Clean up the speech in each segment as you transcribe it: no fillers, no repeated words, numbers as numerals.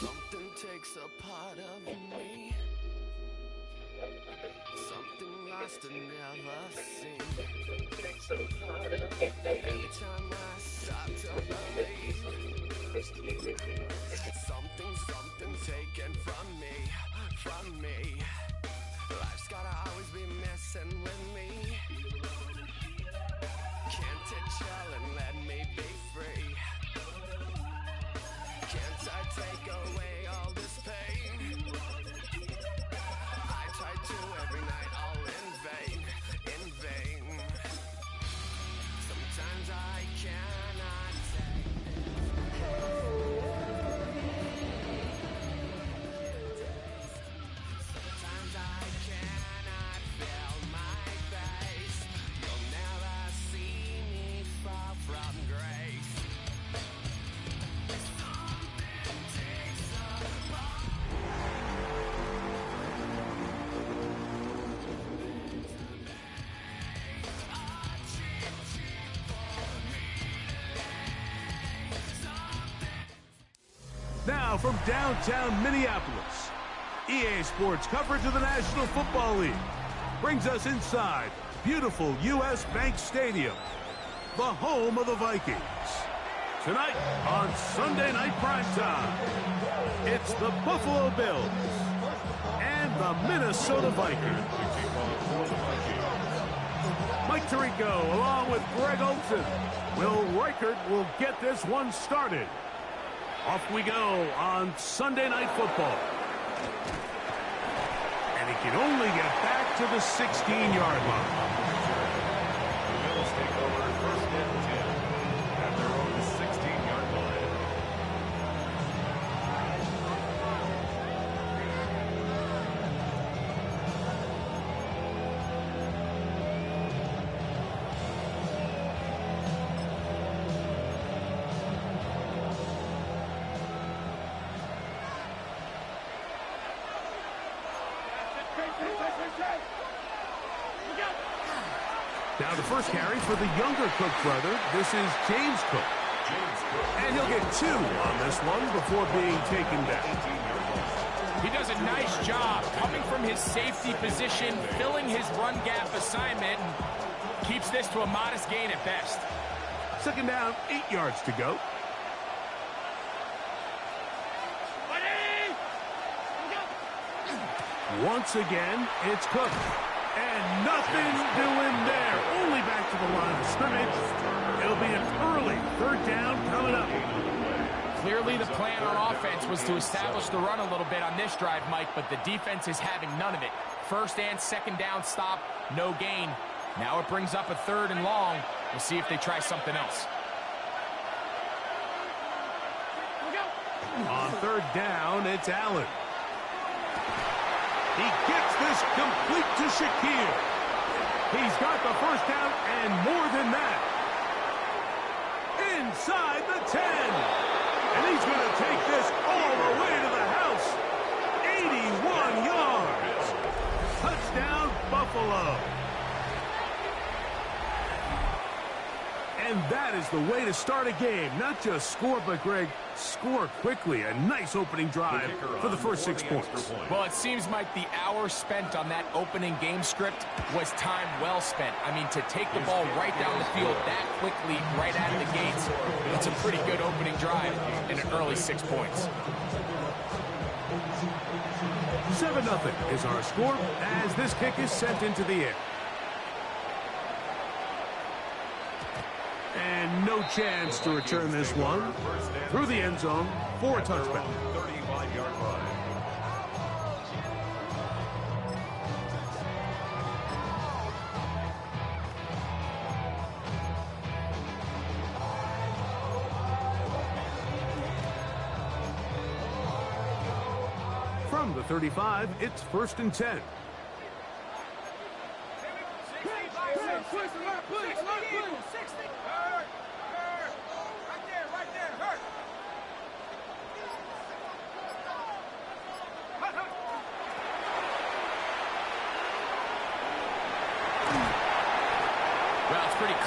Something takes a part of me, something lost and never seen. Every time I stop to believe, something taken from me. Life's gotta always be messing with me. Can't it chill and let me be free? Can't I take away all this pain? I try to every night, all in vain. Sometimes I cannot take this. Sometimes I cannot feel my face. You'll never see me fall from grace. Now from downtown Minneapolis, EA Sports coverage of the National Football League brings us inside beautiful U.S. Bank Stadium, the home of the Vikings. Tonight on Sunday Night Primetime, it's the Buffalo Bills and the Minnesota Vikings. Mike Tirico along with Greg Olson. Will Reichert will get this one started. Off we go on Sunday Night Football. And he can only get back to the 16-yard line. The Bills take over first and 10 at their own 16-yard line. Now the first carry for the younger Cook brother. This is James Cook. And he'll get 2 on this one before being taken down. He does a nice job coming from his safety position, filling his run gap assignment, and keeps this to a modest gain at best. Second down, 8 yards to go. Once again, it's Cook. And nothing doing there. Only back to the line of scrimmage. It'll be an early third down coming up. Clearly the plan on offense was to establish the run a little bit on this drive, Mike, but the defense is having none of it. First and second down stop, no gain. Now it brings up a third and long. We'll see if they try something else. On third down, it's Allen. He gets this complete to Shakir. He's got the first down and more than that. Inside the 10. And he's going to take this all the way to the house. 81 yards. Touchdown, Buffalo. And that is the way to start a game. Not just score, but, Greg, score quickly. A nice opening drive for the first 6 points. Well, it seems like the hour spent on that opening game script was time well spent. I mean, to take the ball right down the field that quickly, right out of the gates, it's a pretty good opening drive and an early 6 points. 7-0 is our score as this kick is sent into the air. And no chance to return this one through the end zone for a touchback. 35-yard line. From the 35, it's first and 10.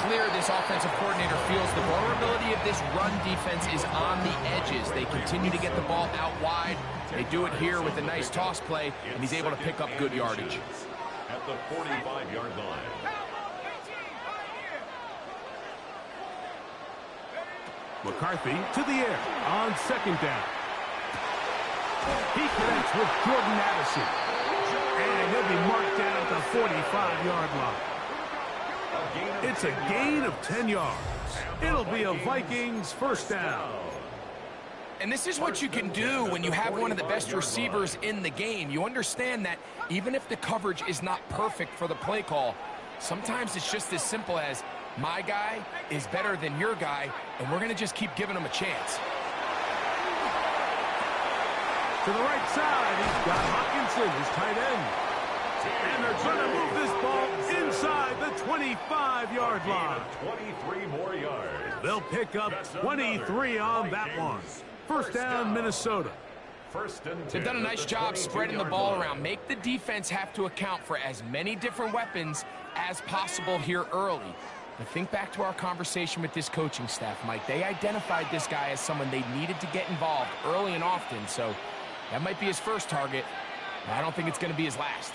clear this offensive coordinator feels the vulnerability of this run defense is on the edges. They continue to get the ball out wide. They do it here with a nice toss play, and he's able to pick up good yardage. At the 45-yard line. McCarthy to the air on second down. He connects with Jordan Addison. And he'll be marked down at the 45-yard line. It's a gain of 10 yards. It'll be a Vikings first down. And this is what you can do when you have one of the best receivers in the game. You understand that even if the coverage is not perfect for the play call, sometimes it's just as simple as my guy is better than your guy, and we're going to just keep giving him a chance. To the right side, he's got Hawkinson, his tight end. And they're going to move this ball inside the 25-yard line. 23 more yards. They'll pick up 23 on that one. First down, Minnesota. They've done a nice job spreading the ball around. Make the defense have to account for as many different weapons as possible here early. But think back to our conversation with this coaching staff, Mike. They identified this guy as someone they needed to get involved early and often, so that might be his first target. But I don't think it's going to be his last.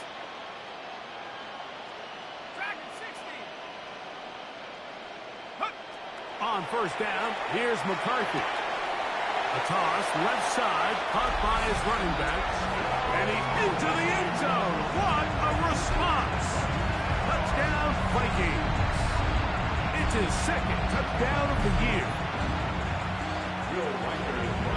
On first down, here's McCarthy. A toss, left side, caught by his running backs. And he's into the end zone. What a response! Touchdown, Vikings. It's his second touchdown of the year.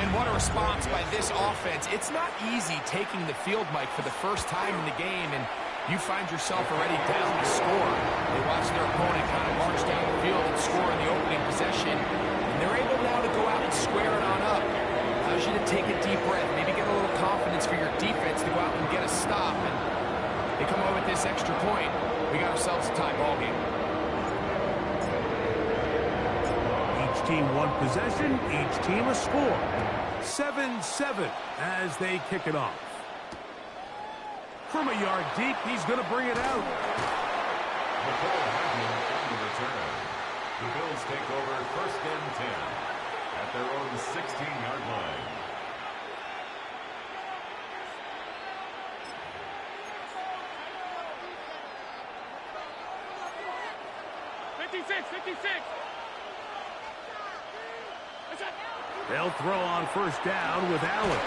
And what a response by this offense. It's not easy taking the field, Mike, for the first time in the game, and you find yourself already down to score. They watch their opponent kind of march down the field and score in the opening possession, and they're able now to go out and square it on up. Allows you to take a deep breath, maybe get a little confidence for your defense to go out and get a stop, and they come away with this extra point. We got ourselves a tie ball game. Each team one possession, each team a score. 7-7 as they kick it off. From a yard deep, he's going to bring it out. The return. The Bills take over first and 10 at their own 16-yard line. They'll throw on first down with Allen.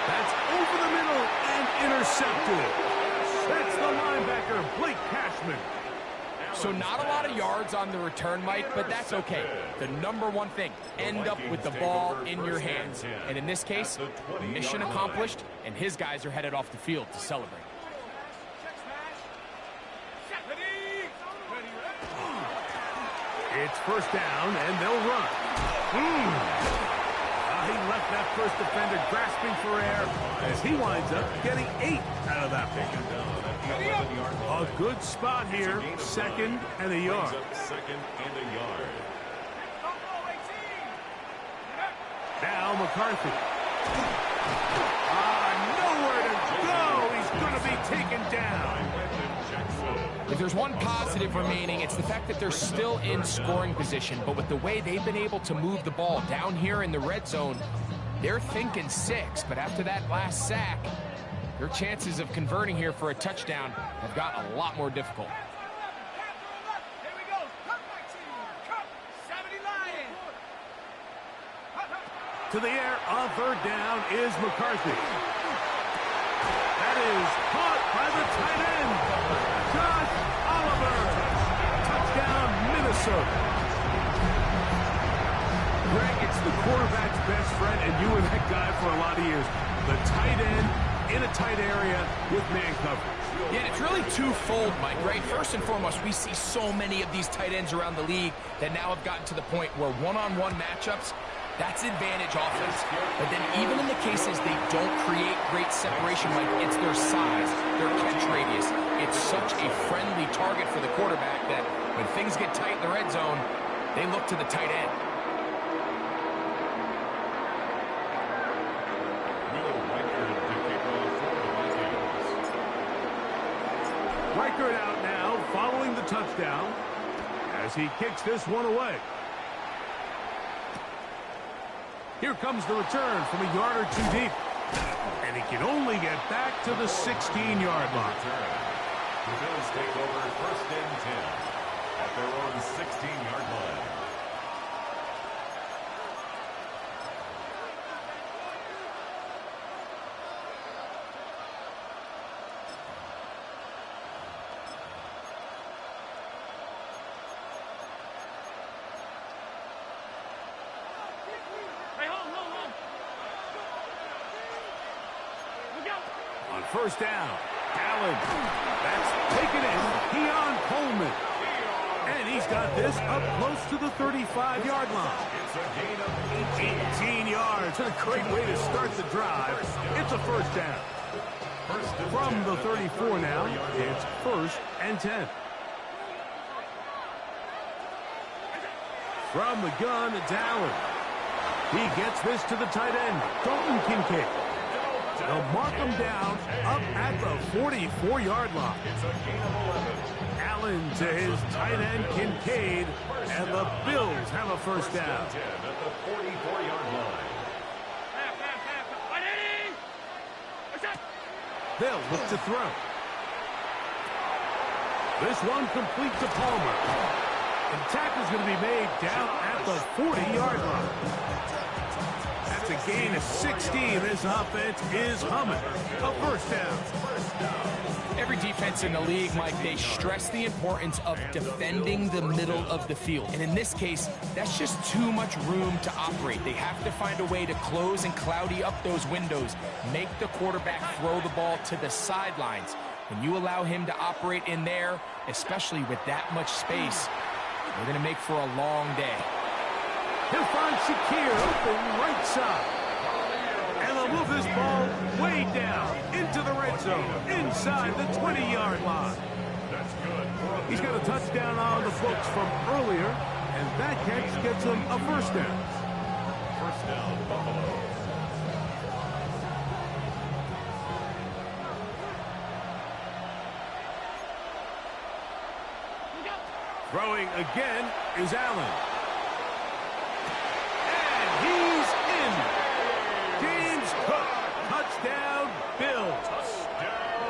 That's over the middle and intercepted. That's the linebacker, Blake Cashman. So not a lot of yards on the return, Mike, but that's okay. The number one thing, end up with the ball in your hands. And in this case, mission accomplished, and his guys are headed off the field to celebrate. It's first down, and they'll run. He left that first defender grasping for air as he winds up getting 8 out of that pick. A good spot here, second and a yard. Second and a yard. Now McCarthy. Nowhere to go. He's going to be taken down. If there's one positive remaining, it's the fact that they're still in scoring position. But with the way they've been able to move the ball down here in the red zone, they're thinking 6. But after that last sack, their chances of converting here for a touchdown have gotten a lot more difficult. To the air on third down is McCarthy. That is caught by the tight end, Josh Oliver. Touchdown, Minnesota. Greg, it's the quarterback's best friend, and you were that guy for a lot of years. The tight end in a tight area with man coverage. Yeah, it's really twofold, Mike, right? First and foremost, we see so many of these tight ends around the league that now have gotten to the point where one-on-one matchups, that's advantage offense. But then even in the cases they don't create great separation, Mike, it's their size, their catch radius. It's such a friendly target for the quarterback that when things get tight in the red zone, they look to the tight end. Reichert out now following the touchdown. as he kicks this one away. Here comes the return from a yard or two deep. And he can only get back to the 16-yard line. The Bills take over 1st and 10 at their own 16-yard line. On 1st down, Allen. That's taken in. Keon Coleman. And he's got this up close to the 35-yard line. It's a gain of 18 yards. And a great way to start the drive. It's a 1st down. From the 34 now, it's 1st and 10. From the gun, it's Allen. He gets this to the tight end, Dalton Kincaid. They'll mark him down up at the 44-yard line. It's a gain of 11. Allen to his tight end, Kincaid, and the Bills have a 1st down. 10 at the 44-yard line. They'll look to throw. This one complete to Palmer. And the tackle's going to be made down at the 40-yard line. That's a gain of 16. This offense is humming. A 1st down. Every defense in the league, Mike, they stress the importance of defending the middle of the field. And in this case, that's just too much room to operate. They have to find a way to close and cloudy up those windows, make the quarterback throw the ball to the sidelines. When you allow him to operate in there, especially with that much space, they're going to make for a long day. He'll find Shakir open right side. And they'll move this ball way down into the red zone, inside the 20-yard line. That's good. He's got a touchdown on the books from earlier, and that catch gets him a 1st down. 1st down, Buffalo. Throwing again is Allen. And he's in. James Cook, touchdown, Bills.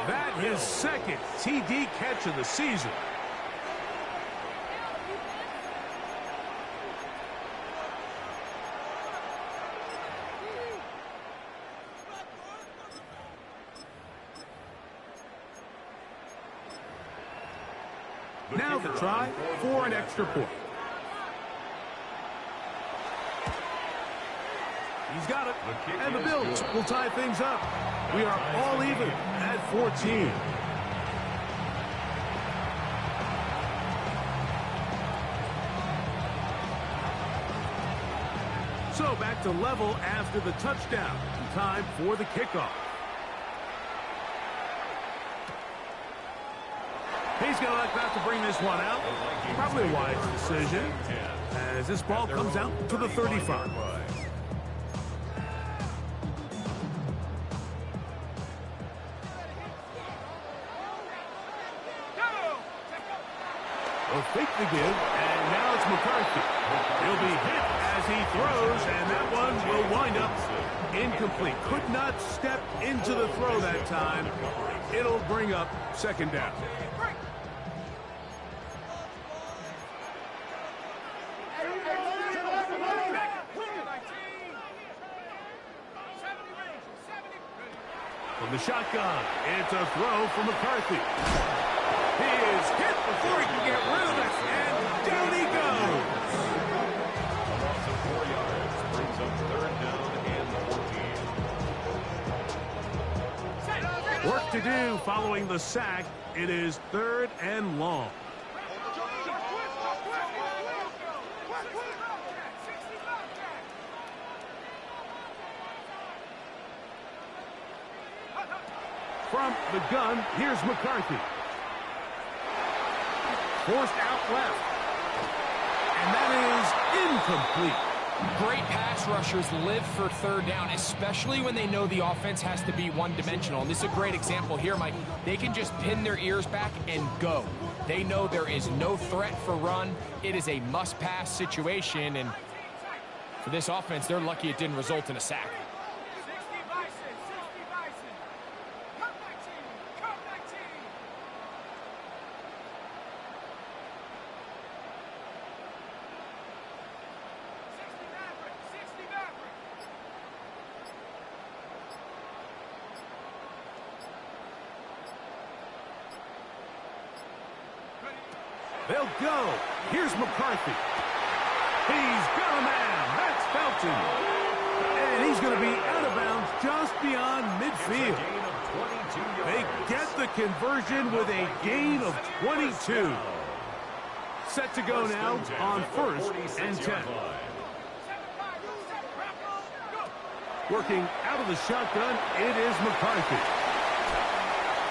That his 2nd TD catch of the season. Now the try for an extra point. He's got it, and the Bills will tie things up. We are all even at 14. So back to level after the touchdown. Time for the kickoff. He's going to like that to bring this one out. Probably a wise decision as this ball comes out to the 35. They'll fake the give, and now it's McCarthy. He'll be hit as he throws, and that one will wind up incomplete. Could not step into the throw that time. It'll bring up 2nd down. From the shotgun, it's a throw from McCarthy. He is hit before he can get rid of it, and down he goes. A loss of 4 yards brings up 3rd down and 14. Work to do following the sack. It is 3rd and long. From the gun, here's McCarthy. Forced out left. And that is incomplete. Great pass rushers live for 3rd down, especially when they know the offense has to be one-dimensional. And this is a great example here, Mike. They can just pin their ears back and go. They know there is no threat for run. It is a must-pass situation, and for this offense, they're lucky it didn't result in a sack. They'll go. Here's McCarthy. He's got a man. That's Felton. And he's going to be out of bounds just beyond midfield. They get the conversion with a gain of 22. Set to go now on 1st and 10. Working out of the shotgun, it is McCarthy.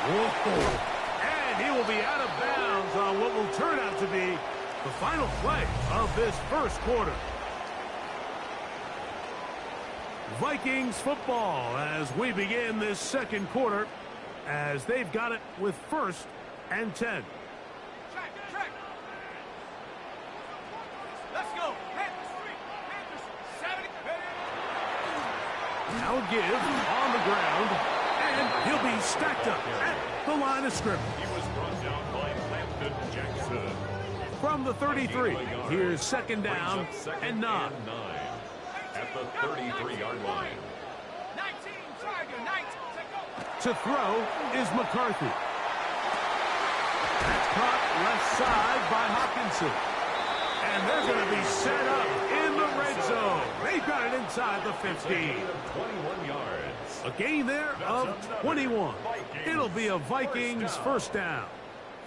Whoa. And he will be out of bounds on what will turn out to be the final play of this first quarter. Vikings football as we begin this second quarter, as they've got it with 1st and 10. Let's go. Now a give on the ground, and he'll be stacked up at the line of scrimmage. He was brought down by Landon Jackson. From the 33, here's 2nd down and 9. At the 33-yard line. 19, Tiger, 19. To throw is McCarthy. That's caught left side by Hawkinson. And they're going to be set up in the red zone. They've got it inside the 15. 21 yards. A gain there of 21. It'll be a Vikings first down.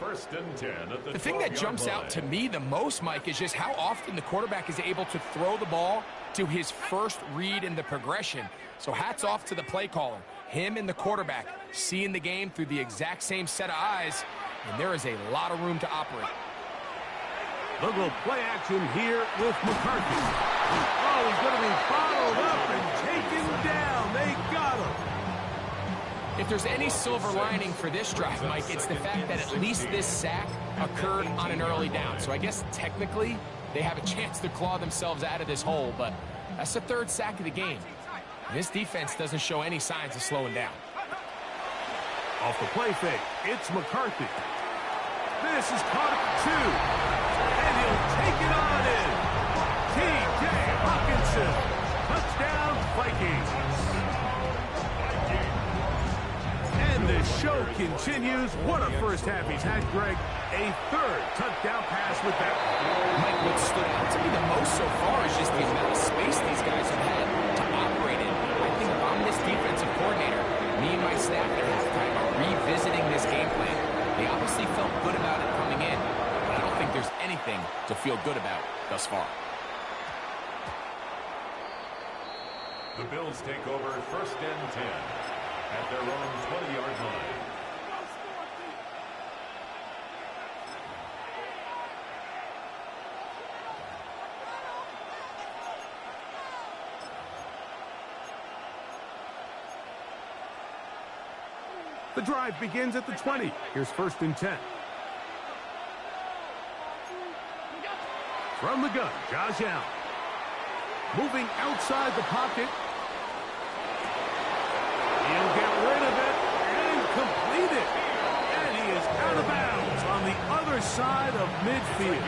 1st and 10 at The thing that jumps out to me the most, Mike, is just how often the quarterback is able to throw the ball to his first read in the progression. So hats off to the play caller. Him and the quarterback seeing the game through the exact same set of eyes, and there is a lot of room to operate. They'll go play action here with McCarthy. Oh, he's going to be followed up and taken down. They got him. If there's any silver lining for this drive, Mike, it's the fact that at least this sack occurred on an early down. So I guess technically they have a chance to claw themselves out of this hole, but that's the 3rd sack of the game. And this defense doesn't show any signs of slowing down. Off the play fake, it's McCarthy. This is caught at 2. And he'll take it on in. T.J. Hawkinson. Touchdown, Vikings. And the show continues. What a first half he's had, Greg. A 3rd touchdown pass with that one. Mike, what stood out to me the most so far is just the amount of space these guys have had to operate in. I think if I'm this defensive coordinator, me and my staff at halftime are revisiting this game plan. They obviously felt good about it coming in, but I don't think there's anything to feel good about thus far. The Bills take over 1st and 10 at their own 20-yard line. The drive begins at the 20. Here's 1st and 10. From the gun, Josh Allen. Moving outside the pocket. He'll get rid of it and complete it. And he is out of bounds on the other side of midfield.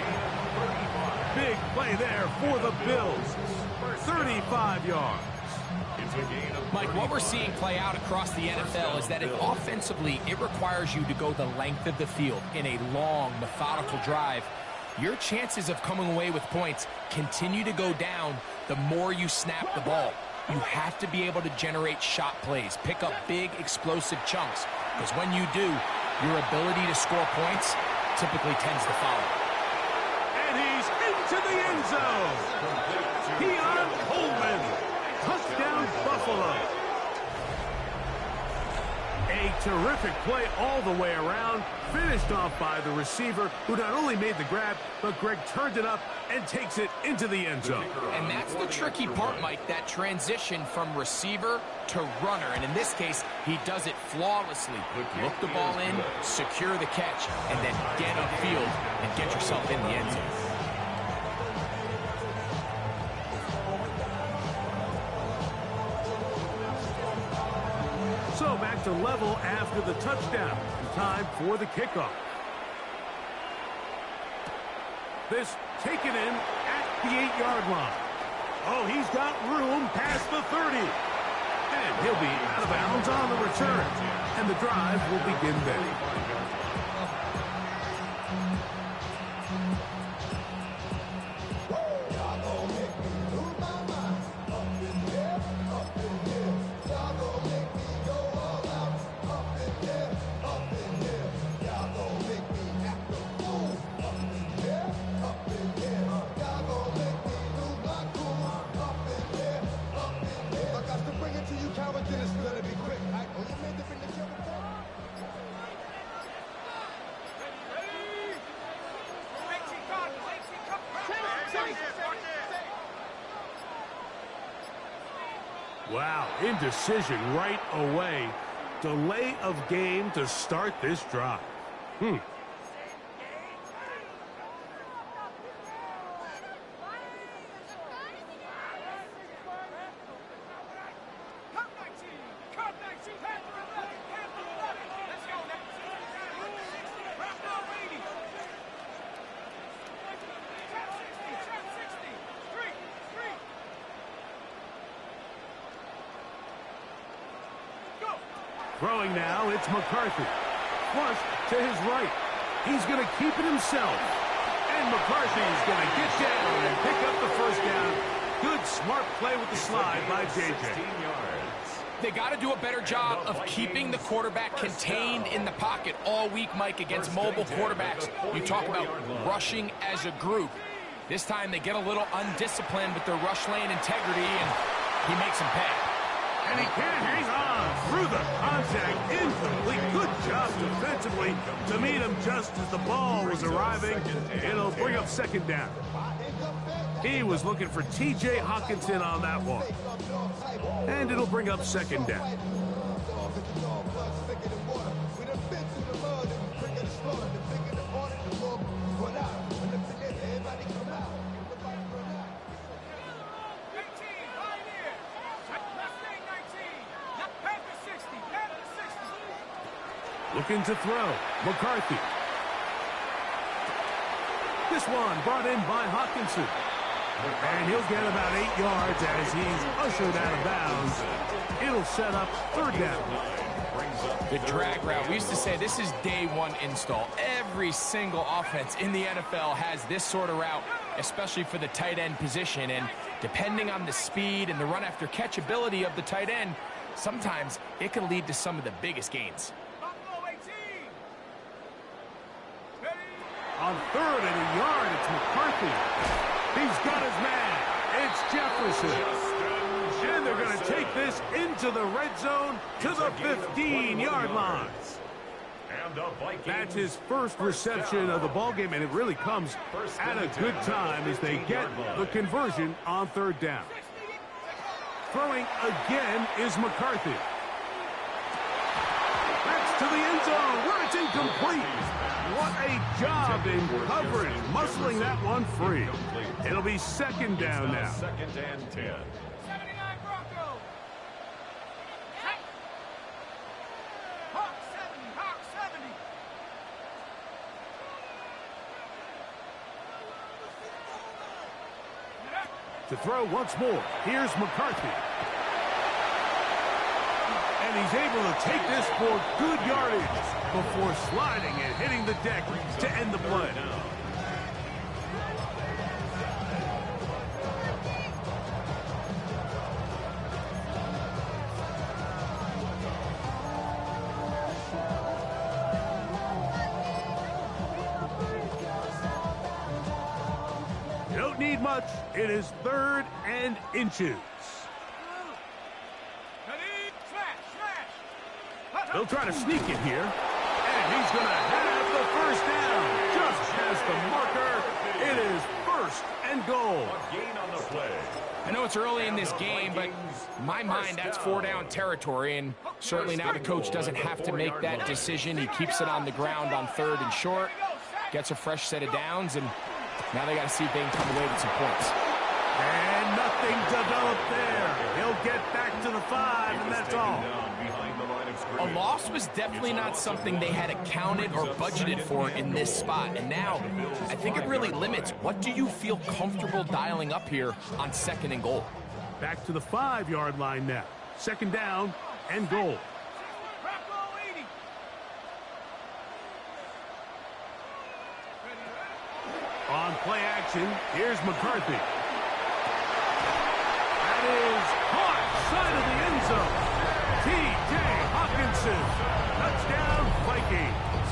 Big play there for the Bills. 35 yards. Mike, what we're seeing play out across the NFL is that if offensively it requires you to go the length of the field in a long, methodical drive, your chances of coming away with points continue to go down the more you snap the ball. You have to be able to generate shot plays, pick up big, explosive chunks, because when you do, your ability to score points typically tends to follow. And he's into the end zone. Keon Coleman. Touchdown, Buffalo. A terrific play all the way around, finished off by the receiver, who not only made the grab, but Greg turned it up and takes it into the end zone. And that's the tricky part, Mike, that transition from receiver to runner. And in this case, he does it flawlessly. Look the ball in, secure the catch, and then get upfield and get yourself in the end zone. So back to level after the touchdown. Time for the kickoff. This taken in at the 8-yard line. Oh, he's got room past the 30. And he'll be out of bounds on the return. And the drive will begin then. Wow, indecision right away. Delay of game to start this drive. Throwing now, it's McCarthy. Flush to his right. He's going to keep it himself. And McCarthy's going to get down and pick up the first down. Good, smart play with the slide by J.J. They got to do a better job of keeping the quarterback contained in the pocket all week, Mike, against mobile quarterbacks. You talk about rushing as a group. This time they get a little undisciplined with their rush lane integrity, and he makes them pay. And he can't hang on through the contact. Incomplete. Good job defensively to meet him just as the ball was arriving. It'll bring up second down. He was looking for T.J. Hockenson on that one. And it'll bring up second down. Looking to throw. McCarthy. This one brought in by Hockenson. And he'll get about 8 yards as he's ushered out of bounds. It'll set up third down. The drag route. We used to say this is day one install. Every single offense in the NFL has this sort of route, especially for the tight end position. And depending on the speed and the run after catch ability of the tight end, sometimes it can lead to some of the biggest gains. On third and a yard, it's McCarthy. He's got his man. It's Jefferson. And they're going to take this into the red zone to the 15-yard line. That's his first reception of the ballgame, and it really comes at a good time as they get the conversion on third down. Throwing again is McCarthy. That's to the end zone where it's incomplete. What a job in coverage, muscling that one free. It'll be second down now. Second and 10. To throw once more, here's McCarthy. And he's able to take this for good yardage before sliding and hitting the deck to end the play. You don't need much. It is third and inches. They'll try to sneak it here. And he's going to have the first down. Just as the marker, it is first and goal. A gain on the play. I know it's early in this game, but in my mind, that's 4-down territory, and certainly now the coach doesn't have to make that decision. He keeps it on the ground on 3rd and short, gets a fresh set of downs, and now they got to see if they can come away with some points. And nothing developed there. He'll get back to the 5, and that's all. A loss was definitely not something they had accounted or budgeted for in this spot. And now, I think it really limits what do you feel comfortable dialing up here on 2nd and goal. Back to the 5-yard line now. 2nd down and goal. On play action, here's McCarthy. That is caught side of the end zone. T.J. Hawkinson, touchdown Vikings.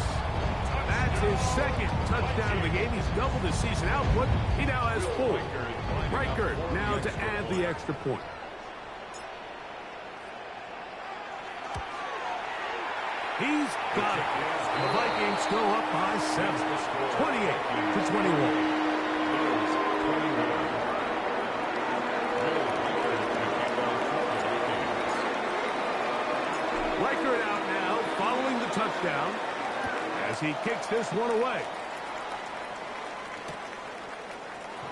That's his 2nd touchdown of the game. He's doubled his season output. He now has 4. Reichert now to add the extra point. He's got it. The Vikings go up by 7, 28-21. Reichert out now, following the touchdown, as he kicks this one away.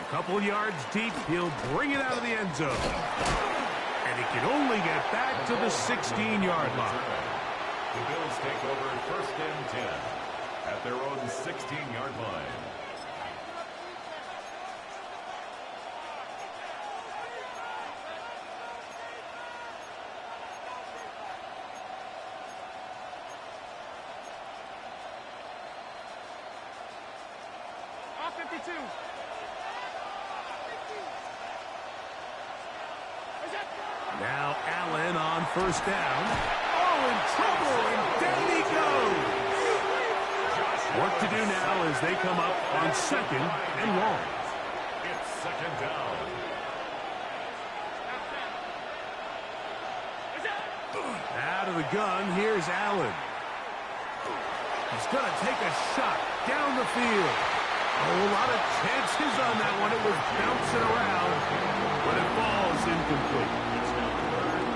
A couple yards deep, he'll bring it out of the end zone. And he can only get back to the 16-yard line. The Bills take over 1st and 10 at their own 16-yard line. Now Allen on 1st down. Oh, in trouble, and down he goes. What to do now as they come up on 2nd and long. It's 2nd down. Out of the gun, here's Allen. He's going to take a shot down the field. Oh, a lot of chances on that one. It was bouncing around, but it falls incomplete.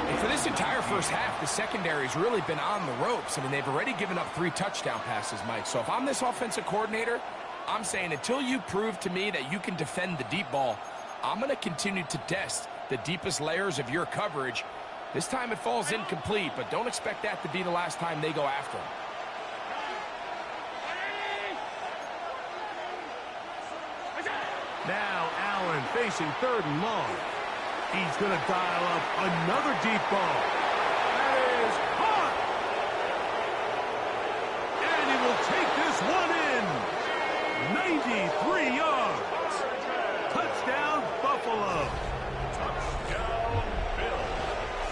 And for this entire first half, the secondary's really been on the ropes. I mean, they've already given up 3 touchdown passes, Mike. So if I'm this offensive coordinator, I'm saying until you prove to me that you can defend the deep ball, I'm going to continue to test the deepest layers of your coverage. This time it falls incomplete, but don't expect that to be the last time they go after him. Now Allen facing 3rd and long. He's going to dial up another deep ball. That is caught. And he will take this one in. 93 yards. Touchdown, Buffalo. Touchdown, Bills.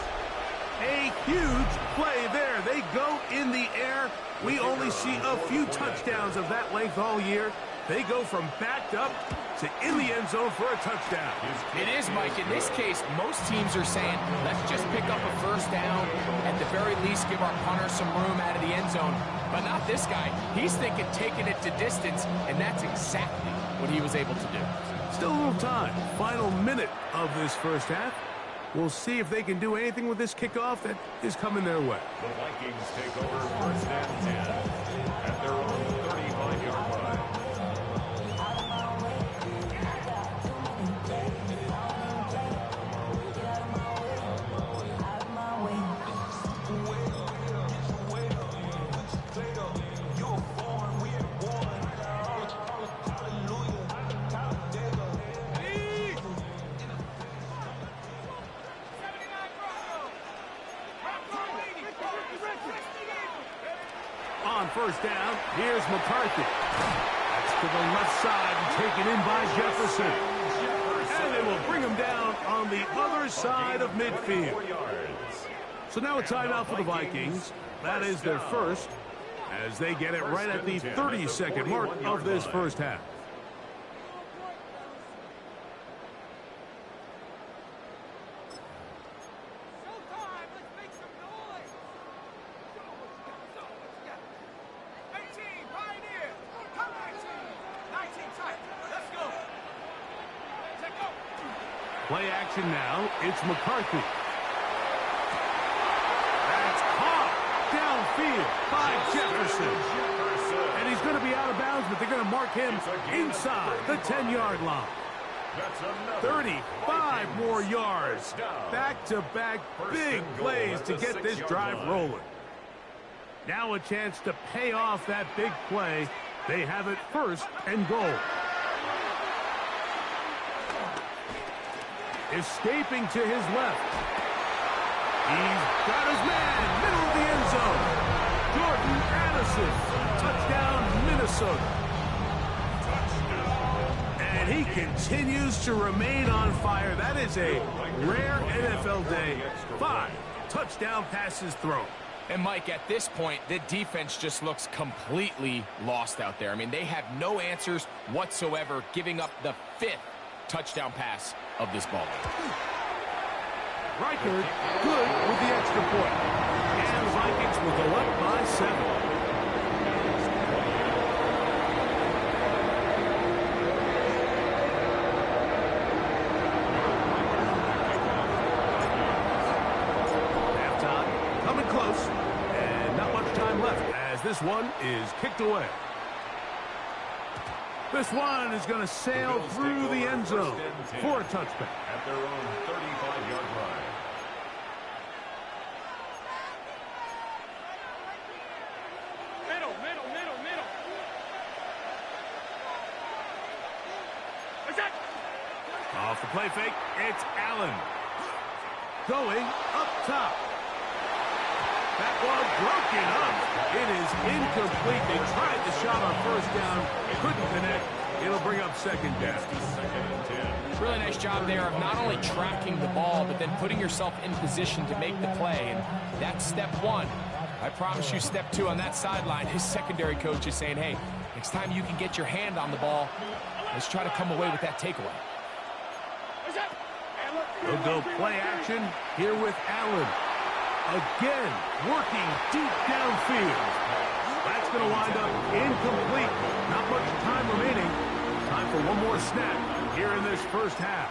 A huge play there. They go in the air. We only see a few touchdowns of that length all year. They go from backed up to in the end zone for a touchdown. It is, Mike. In this case, most teams are saying, let's just pick up a 1st down. At the very least, give our punter some room out of the end zone. But not this guy. He's thinking taking it to distance, and that's exactly what he was able to do. Still a little time. Final minute of this first half. We'll see if they can do anything with this kickoff that is coming their way. The Vikings take over 1st and 10 at their own 35-yard line. On 1st down, here's McCarthy. That's to the left side and taken in by Jefferson. And they will bring him down on the other side of midfield. So now a timeout for the Vikings. That is their first, as they get it right at the 30-second mark of this first half. Play action now. It's McCarthy. That's caught downfield by Jefferson. And he's going to be out of bounds, but they're going to mark him inside the 10-yard line. 35 more yards. Back-to-back big plays to get this drive rolling. Now a chance to pay off that big play. They have it first and goal. Escaping to his left. He's got his man, middle of the end zone. Jordan Addison, touchdown Minnesota. And he continues to remain on fire. That is a rare NFL day. 5 touchdown passes thrown. And, Mike, at this point, the defense just looks completely lost out there. I mean, they have no answers whatsoever, giving up the 5th touchdown pass of this ball game. Reichard, good with the extra point. And the Vikings will go up by 7. Close, and not much time left as this one is kicked away. This one is going to sail through the end zone for a touchback. At their own 35-yard line. Middle. Off the play fake, it's Allen. Going up top. That ball broken up. It is incomplete. They tried the shot on first down. Couldn't connect. It'll bring up second down. Really nice job there of not only tracking the ball, but then putting yourself in position to make the play. And that's step 1. I promise you step 2 on that sideline. His secondary coach is saying, hey, next time you can get your hand on the ball, let's try to come away with that takeaway. They'll go play action here with Allen. Again, working deep downfield. That's going to wind up incomplete. Not much time remaining. Time for one more snap here in this first half.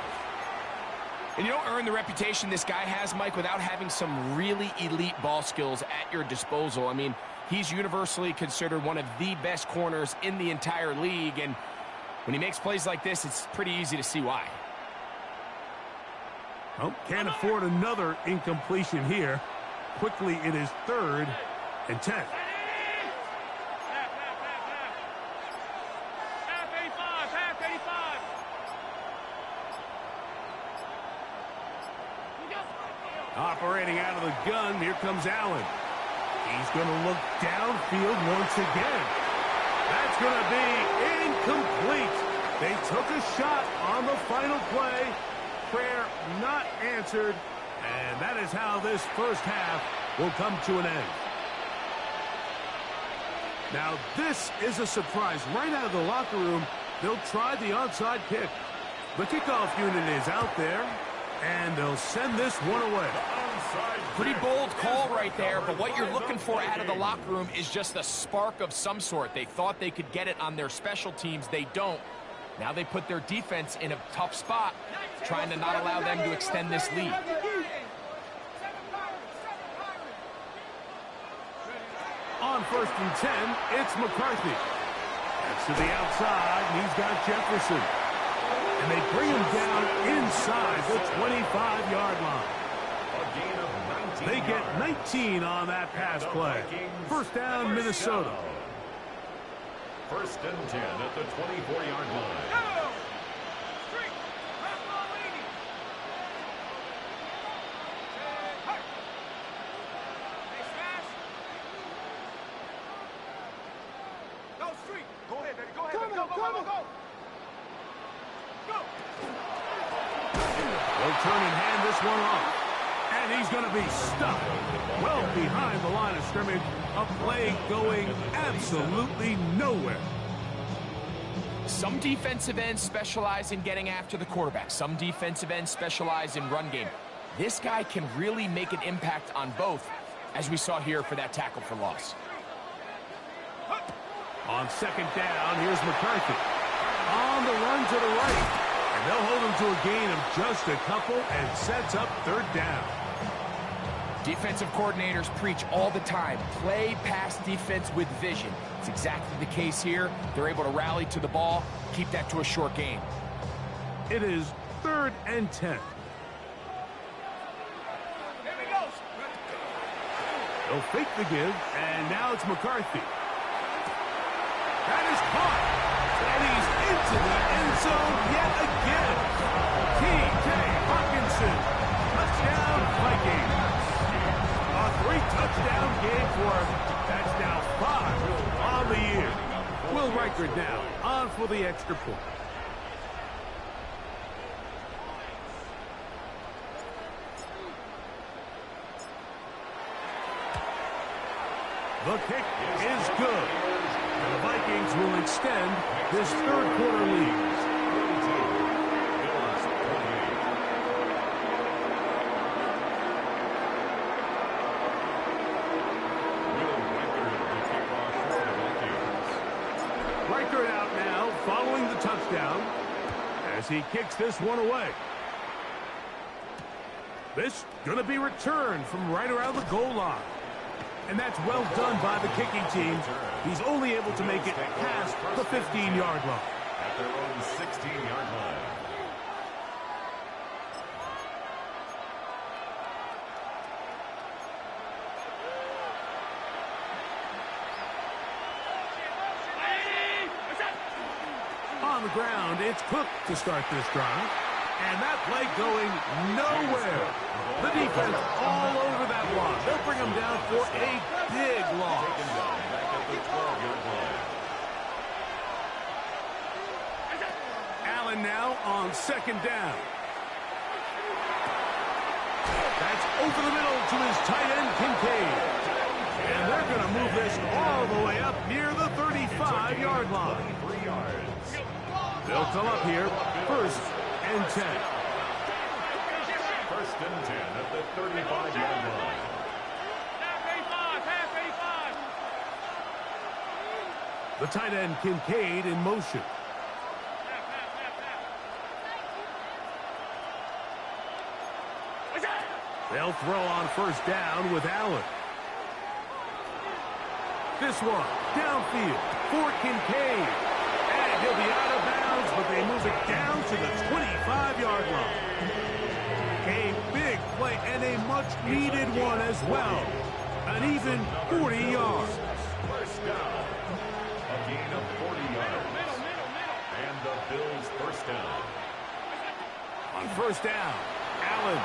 And you don't earn the reputation this guy has, Mike, without having some really elite ball skills at your disposal. I mean, he's universally considered one of the best corners in the entire league. And when he makes plays like this, it's pretty easy to see why. Well, can't afford another incompletion here. Quickly, it is 3rd and 10. Half 85. Operating out of the gun, here comes Allen. He's going to look downfield once again. That's going to be incomplete. They took a shot on the final play. Prayer not answered. And that is how this first half will come to an end. Now, this is a surprise. Right out of the locker room, they'll try the onside kick. The kickoff unit is out there, and they'll send this one away. Pretty bold call right there, but what you're looking for out of the locker room is just a spark of some sort. They thought they could get it on their special teams. They don't. Now they put their defense in a tough spot, trying to not allow them to extend this lead. On 1st and 10, it's McCarthy. That's to the outside, and he's got Jefferson. And they bring him down inside the 25-yard line. They get 19 on that pass play. First down, Minnesota. 1st and 10 at the 24-yard line. They'll turn and hand this one off. And he's going to be stuck well behind the line of scrimmage. A play going absolutely nowhere. Some defensive ends specialize in getting after the quarterback. Some defensive ends specialize in run game. This guy can really make an impact on both, as we saw here for that tackle for loss. On 2nd down, here's McCarthy. On the run to the right. And they'll hold him to a gain of just a couple and sets up third down. Defensive coordinators preach all the time, play pass defense with vision. It's exactly the case here. They're able to rally to the ball, keep that to a short gain. It is 3rd and 10. They'll fake the give, and now it's McCarthy. That is caught, and he's into the end zone yet again. T.J. Hawkinson, touchdown Vikings. A 3-touchdown game for him. That's now 5 on the year. Will Reichard now on for the extra point. The kick is good. And the Vikings will extend this third quarter lead. Reichard out now following the touchdown as he kicks this one away. This going to be returned from right around the goal line. And that's well done by the kicking team. He's only able to make it past the 15-yard line. At their own 16-yard line. On the ground, it's Cook to start this drive. And that play going nowhere. The defense all over that block. They'll bring him down for a big loss. Allen now on 2nd down. That's over the middle to his tight end, Kincaid. And they're going to move this all the way up near the 35-yard line. They'll come up here 1st and 10. 1st and 10 at the 35-yard line. The tight end, Kincaid, in motion. They'll throw on 1st down with Allen. This one, downfield for Kincaid. And he'll be out of bounds, but they move it down to the 25-yard line. A big play and a much-needed one as well. An even 40 yards. 1st down. A gain of 40 yards. And the Bills' 1st down. On 1st down, Allen.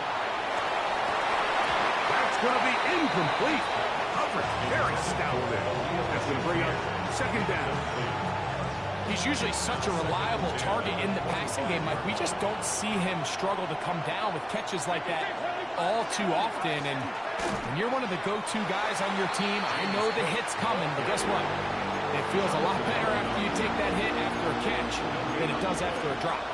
That's going to be incomplete. Coverage very stout there. That's going to bring up 2nd down. He's usually such a reliable target in the passing game, Mike. We just don't see him struggle to come down with catches like that all too often. And when you're one of the go-to guys on your team, I know the hit's coming, but guess what? It feels a lot better after you take that hit after a catch than it does after a drop.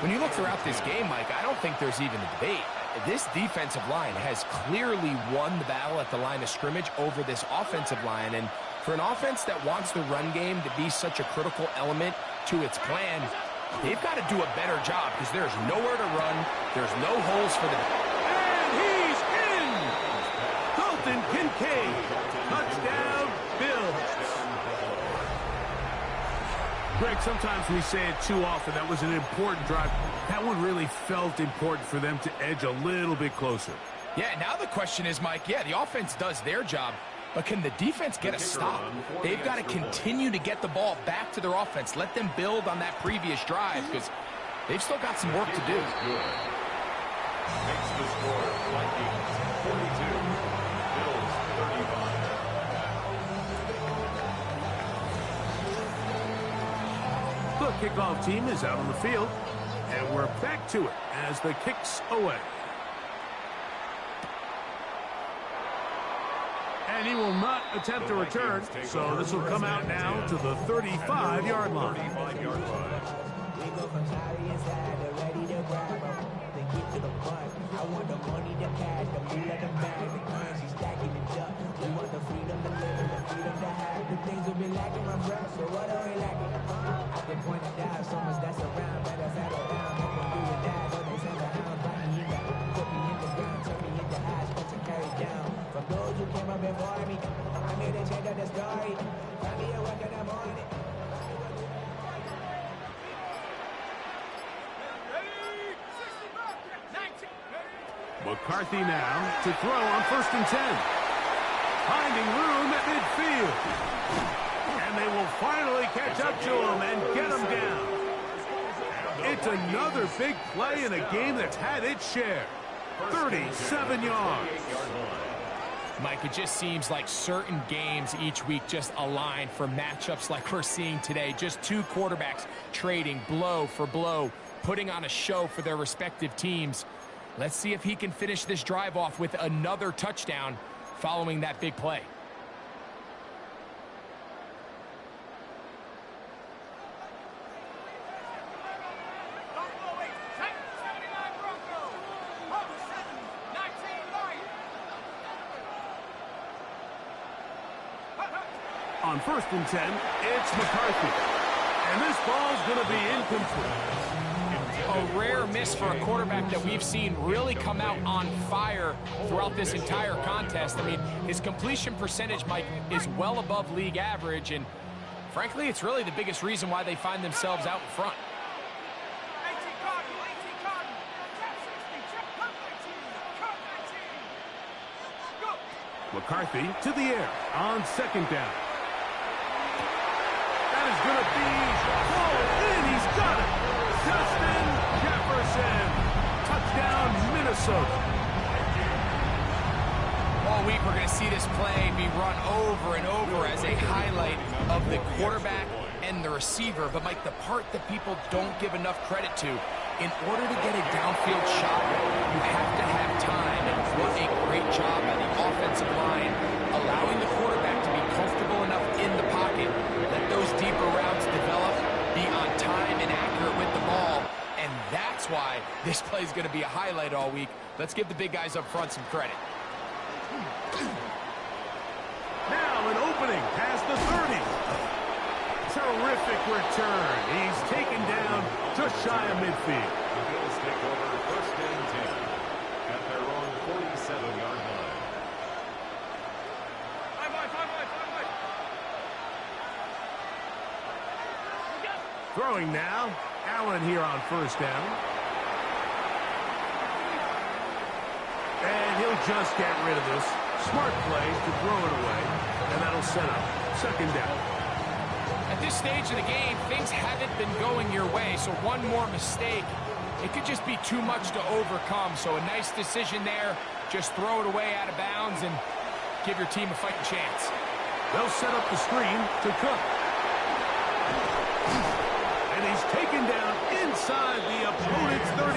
When you look throughout this game, Mike, I don't think there's even a debate. This defensive line has clearly won the battle at the line of scrimmage over this offensive line. And for an offense that wants the run game to be such a critical element to its plan, they've got to do a better job because there's nowhere to run. There's no holes for them. And he's in! Dalton Kincaid. Touchdown, Bills. Greg, sometimes we say it too often. That was an important drive. That one really felt important for them to edge a little bit closer. Yeah, now the question is, Mike, yeah, the offense does their job, but can the defense get a stop? They've got to continue to get the ball back to their offense. Let them build on that previous drive because they've still got some work to do. Makes the score Vikings 42, Bills 35. The kickoff team is out on the field, and we're back to it as the kick's away. And he will not attempt a return, so this will come out now to the 35-yard line. We go from sorry inside, they're ready to grab them. They get to the front. I want the money, the cash, the meal of the bag, the currency stacking it up. We want the freedom to live and the freedom to have. The things will be lacking, my friend, so what are we lacking? I can point it out, so much that's around, better settle down. come up before me. I'm here to change up the story. Find me at work in the morning. McCarthy now to throw on 1st and 10. Finding room at midfield. And they will finally catch up to him and get him down. It's another big play in a game that's had its share. 37 yards. Mike, it just seems like certain games each week just align for matchups like we're seeing today. Just two quarterbacks trading blow for blow, putting on a show for their respective teams. Let's see if he can finish this drive off with another touchdown following that big play. On 1st and 10, it's McCarthy. And this ball's going to be incomplete. A rare miss for a quarterback that we've seen really come out on fire throughout this entire contest. I mean, his completion percentage, Mike, is well above league average, and frankly, it's really the biggest reason why they find themselves out in front. McCarthy to the air on 2nd down. That is going to be pulled in. He's got it. Justin Jefferson. Touchdown, Minnesota. All week we're going to see this play be run over and over as a highlight of the quarterback and the receiver. But, Mike, the part that people don't give enough credit to, in order to get a downfield shot, you have to have time. And what a great job by the offensive line, allowing the quarterback to be comfortable enough in the pocket, let those deeper routes develop, be on time and accurate with the ball. And that's why this play is going to be a highlight all week. Let's give the big guys up front some credit. Now an opening past the 30. Terrific return. He's taken down just shy of midfield. The Bills take over 1st and 10 at their own 47-yard line. Throwing now. Allen here on 1st down. And he'll just get rid of this. Smart play to throw it away. And that'll set up 2nd down. At this stage of the game, things haven't been going your way, so one more mistake, it could just be too much to overcome. So a nice decision there. Just throw it away out of bounds and give your team a fighting chance. They'll set up the screen to Cook. And he's taken down inside the opponent's 35.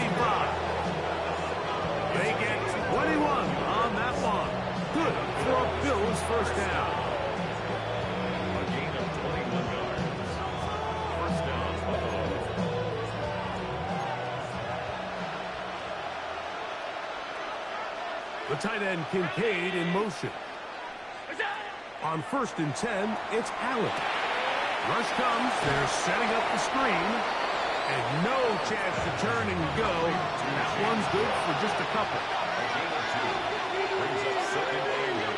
They get 21 on that one. Good for a Bills 1st down. A gain of 21 yards. 1st down, Buffalo. The tight end Kincaid in motion. On 1st and 10, it's Allen. Rush comes. They're setting up the screen. And no chance to turn and go. That one's good for just a couple. A gain of 2. Brings up 2nd and 8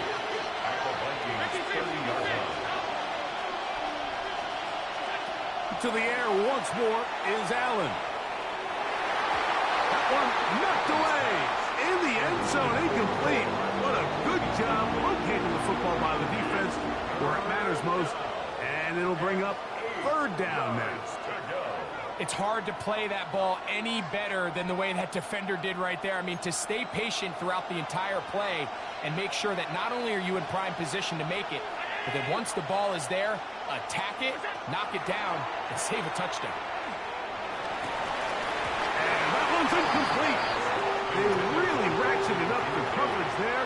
at the Vikings' 30-yard line. To the air once more is Allen. That one knocked away. In the end zone, incomplete. What a good job locating the football by the defense where it matters most. And it'll bring up 3rd down next. It's hard to play that ball any better than the way that defender did right there. I mean, to stay patient throughout the entire play and make sure that not only are you in prime position to make it, but then once the ball is there, attack it, knock it down, and save a touchdown. And that one's incomplete. They really ratcheted up the coverage there.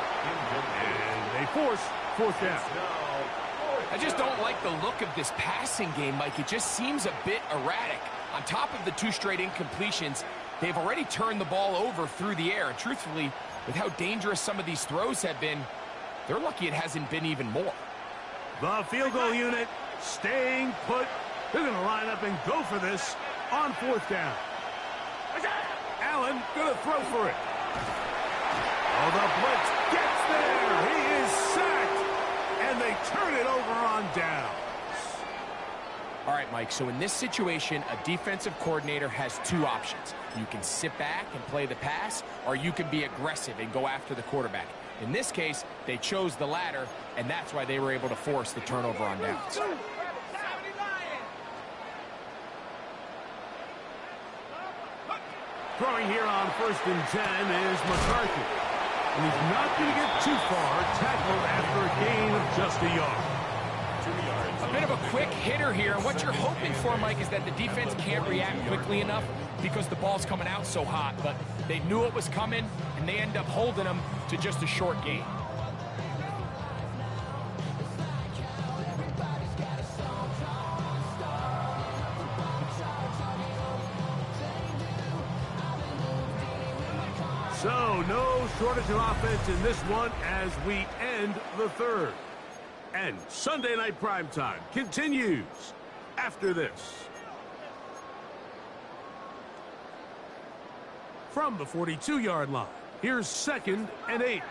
And they force 4th down. I just don't like the look of this passing game, Mike. It just seems a bit erratic. On top of the 2 straight incompletions, they've already turned the ball over through the air. And truthfully, with how dangerous some of these throws have been, they're lucky it hasn't been even more. The field goal unit staying put. They're going to line up and go for this on 4th down. Allen going to throw for it. Oh, the blitz gets there. He is sacked. Mike. So in this situation, a defensive coordinator has two options. You can sit back and play the pass, or you can be aggressive and go after the quarterback. In this case, they chose the latter, and that's why they were able to force the turnover on downs. Throwing here on 1st and 10 is McCarthy. And he's not going to get too far, tackled after a gain of just a yard. A bit of a quick hitter here, and what you're hoping for, Mike, is that the defense can't react quickly enough because the ball's coming out so hot, but they knew it was coming, and they end up holding them to just a short gain. So, no shortage of offense in this one as we end the third. And Sunday Night Primetime continues after this. From the 42-yard line, here's 2nd and 8.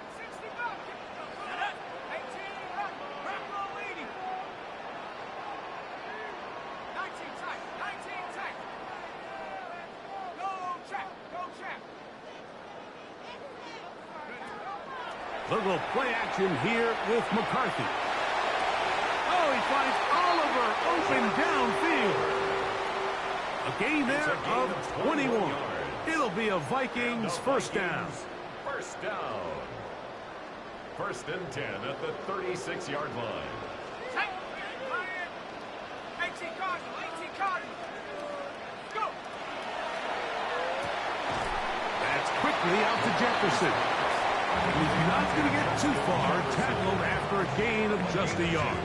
They'll go play action here with McCarthy. Oh, he finds Oliver open downfield. A gain there of 21. It'll be a Vikings first down. First down. 1st and 10 at the 36-yard line. That's quickly out to Jefferson. He's not going to get too far, tackled after a gain of just a yard.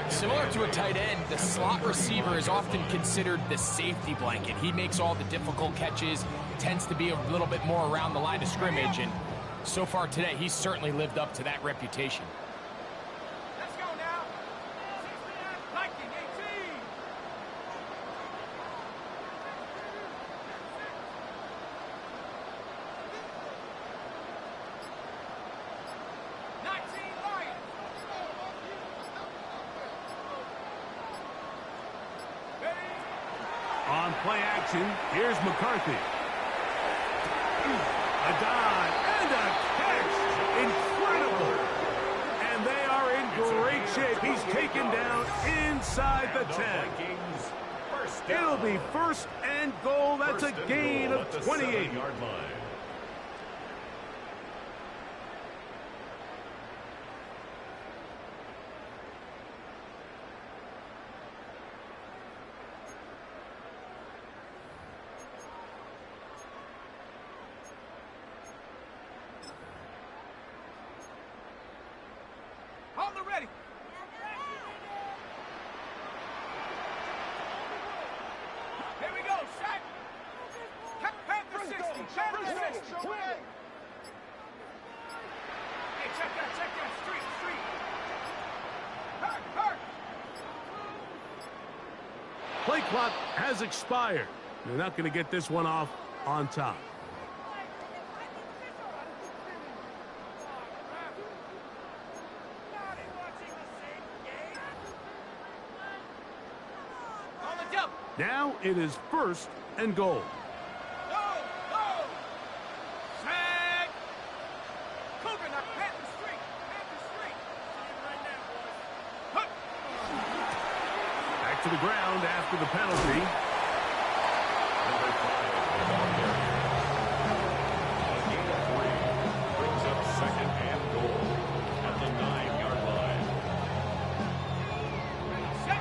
Similar to a tight end, the slot receiver is often considered the safety blanket. He makes all the difficult catches, tends to be a little bit more around the line of scrimmage, and so far today, he's certainly lived up to that reputation. Let's go now. Viking 18. On play action, here's McCarthy. A dive and a catch. Incredible. And they are in great shape. He's taken down inside the 10. It'll be 1st and goal. That's a gain of 28. Hold it ready. Here we go, set. Panther 60, Panther 60. Hey, check that, street. Hurt. Play clock has expired. They're not going to get this one off on top. Now it is 1st and goal. Go. Set. Cougar, now Panther Street. Back to the ground after the penalty. Number 5, a gain of 3 brings up 2nd and goal at the 9-yard line.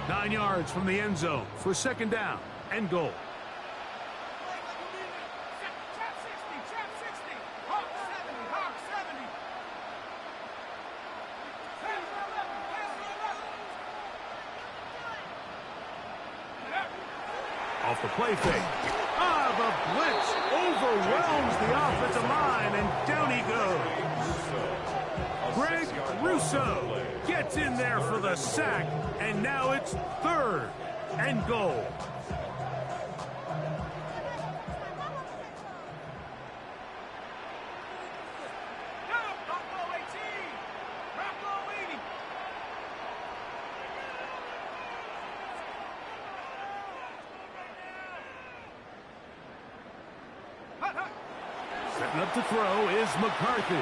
9 yards from the end zone for 2nd down and goal. Trap 60. Hawk 70. Pass the 11. Off the play fake. The blitz overwhelms the offensive line, and down he goes. Greg Russo gets in there for the sack, and now it's 3rd and goal. Buffalo 18. Buffalo 80. Setting up to throw is McCarthy.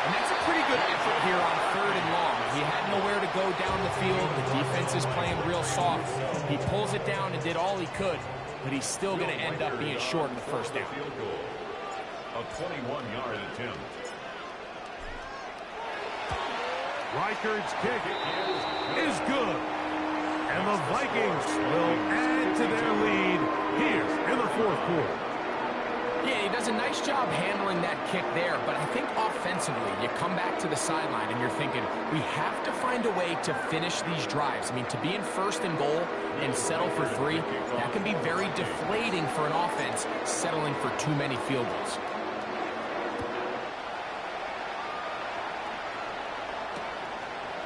And that's a pretty good effort here on 3rd and long. He had nowhere to go down the field. The defense is playing real soft. He pulls it down and did all he could, but he's still going to end up being short in the first down. A 21-yard attempt. Reichard's kick is good. And the Vikings will add to their lead here in the 4th quarter. Yeah, he does a nice job handling that kick there, but I think offensively, you come back to the sideline and you're thinking, we have to find a way to finish these drives. I mean, to be in 1st and goal and settle for 3, that can be very deflating for an offense settling for too many field goals.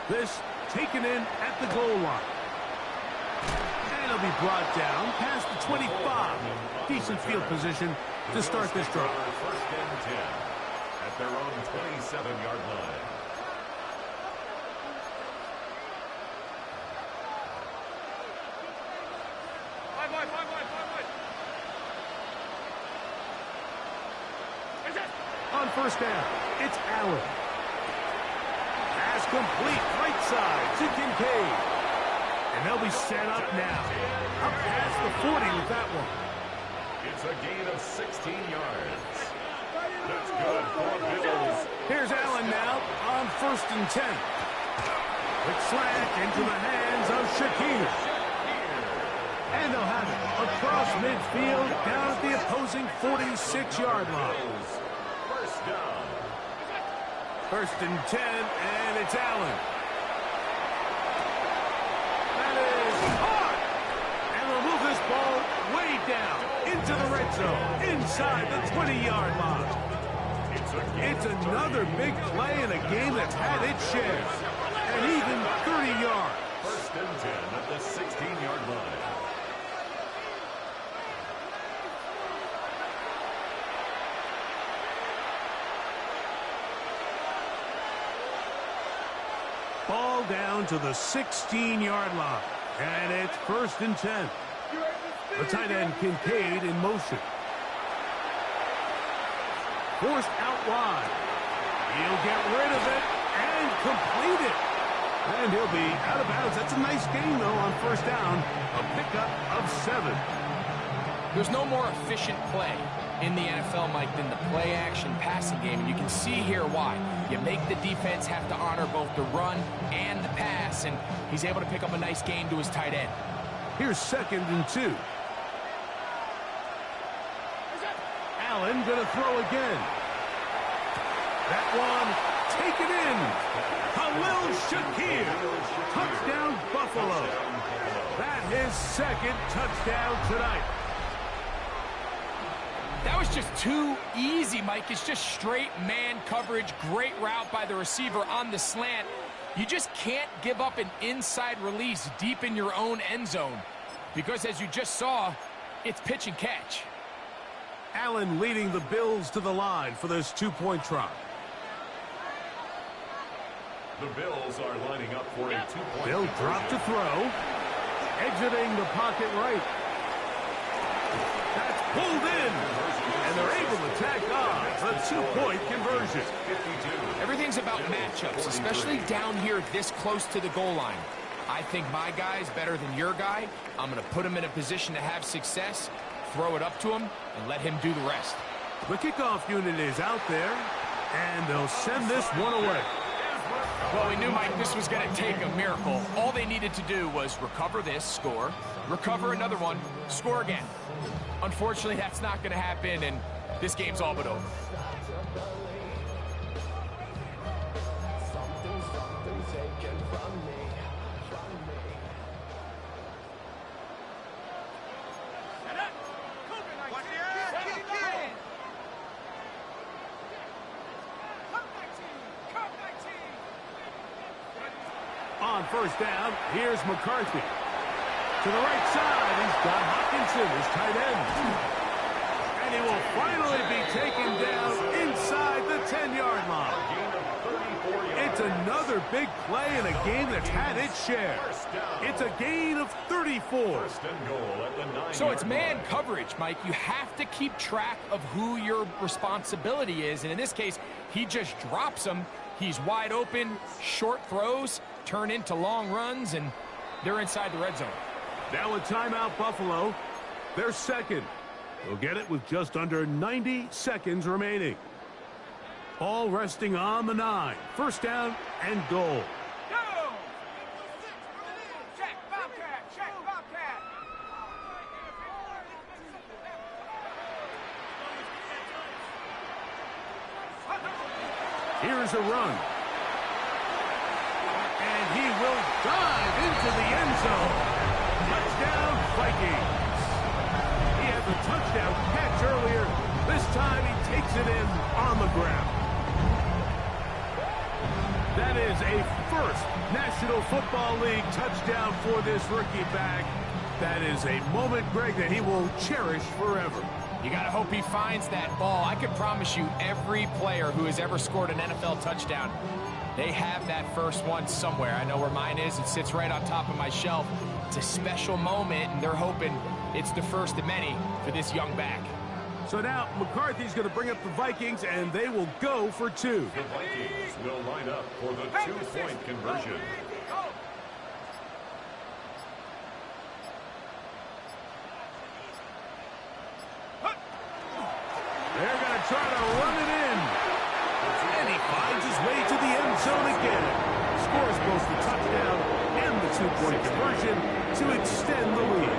This taken in at the goal line. And it'll be brought down past the 25. Decent field position to start this drive. 1st and 10 at their own 27-yard line. Five wide. On 1st down, it's Allen. Pass complete, right side to Kincaid. And they'll be set up now. Up past the 40 with that one. It's a gain of 16 yards. That's good for Bills. Here's Allen now on 1st and 10. Quick slant into the hands of Shakir. And they'll have it across midfield down at the opposing 46-yard line. 1st down. 1st and 10, and it's Allen. That is hard. And they'll move this ball way down into the red zone, inside the 20-yard line. It's another big play in a game that's had its share. And even 30 yards. 1st and 10 at the 16-yard line. Ball down to the 16-yard line. And it's 1st and 10. The tight end Kincaid in motion. Forced out wide. He'll get rid of it and complete it. And he'll be out of bounds. That's a nice gain, though, on 1st down. A pickup of 7. There's no more efficient play in the NFL, Mike, than the play-action passing game. And you can see here why. You make the defense have to honor both the run and the pass, and he's able to pick up a nice gain to his tight end. Here's 2nd and 2. Allen going to throw again. That one taken in. Khalil Shakir. Touchdown, Buffalo. That's his 2nd touchdown tonight. That was just too easy, Mike. It's just straight man coverage. Great route by the receiver on the slant. You just can't give up an inside release deep in your own end zone because, as you just saw, it's pitch and catch. Allen leading the Bills to the line for this 2-point try. The Bills are lining up for a 2-point They'll drop to throw. Exiting the pocket right. That's pulled in. And they're able to tack on a 2-point conversion. Everything's about matchups, especially down here this close to the goal line. I think my guy's better than your guy. I'm going to put him in a position to have success, throw it up to him, and let him do the rest. The kickoff unit is out there, and they'll send this one away. Well, we knew, Mike, this was going to take a miracle. All they needed to do was recover this, score, recover another one, score again. Unfortunately, that's not going to happen, and this game's all but over. On 1st down, here's McCarthy. To the right side, he's got Hockenson, his tight end. And he will finally be taken down inside the 10-yard line. It's It's another big play in a game that's had its share. It's a gain of 34. First and goal at the 9-yard So it's man line. coverage, Mike. You have to keep track of who your responsibility is. And in this case, he just drops him. He's wide open. Short throws turn into long runs, and they're inside the red zone. Now a timeout, Buffalo. They're second. They'll get it with just under 90 seconds remaining. Ball resting on the 9. First down and goal. Go! Check, Bobcat, check, Bobcat. Here's a run. And he will dive into the end zone. Touchdown, Vikings. He has a touchdown catch earlier. This time he takes it in on the ground. That is a first National Football League touchdown for this rookie back. That is a moment, Greg, that he will cherish forever. You got to hope he finds that ball. I can promise you every player who has ever scored an NFL touchdown, they have that first one somewhere. I know where mine is. It sits right on top of my shelf. It's a special moment, and they're hoping it's the first of many for this young back. So now McCarthy's going to bring up the Vikings, and they will go for 2. The Vikings will line up for the 2-point conversion. Go! They're going to try to run it in. And he finds his way to the end zone again. Scores both the touchdown and the 2-point conversion to extend the lead.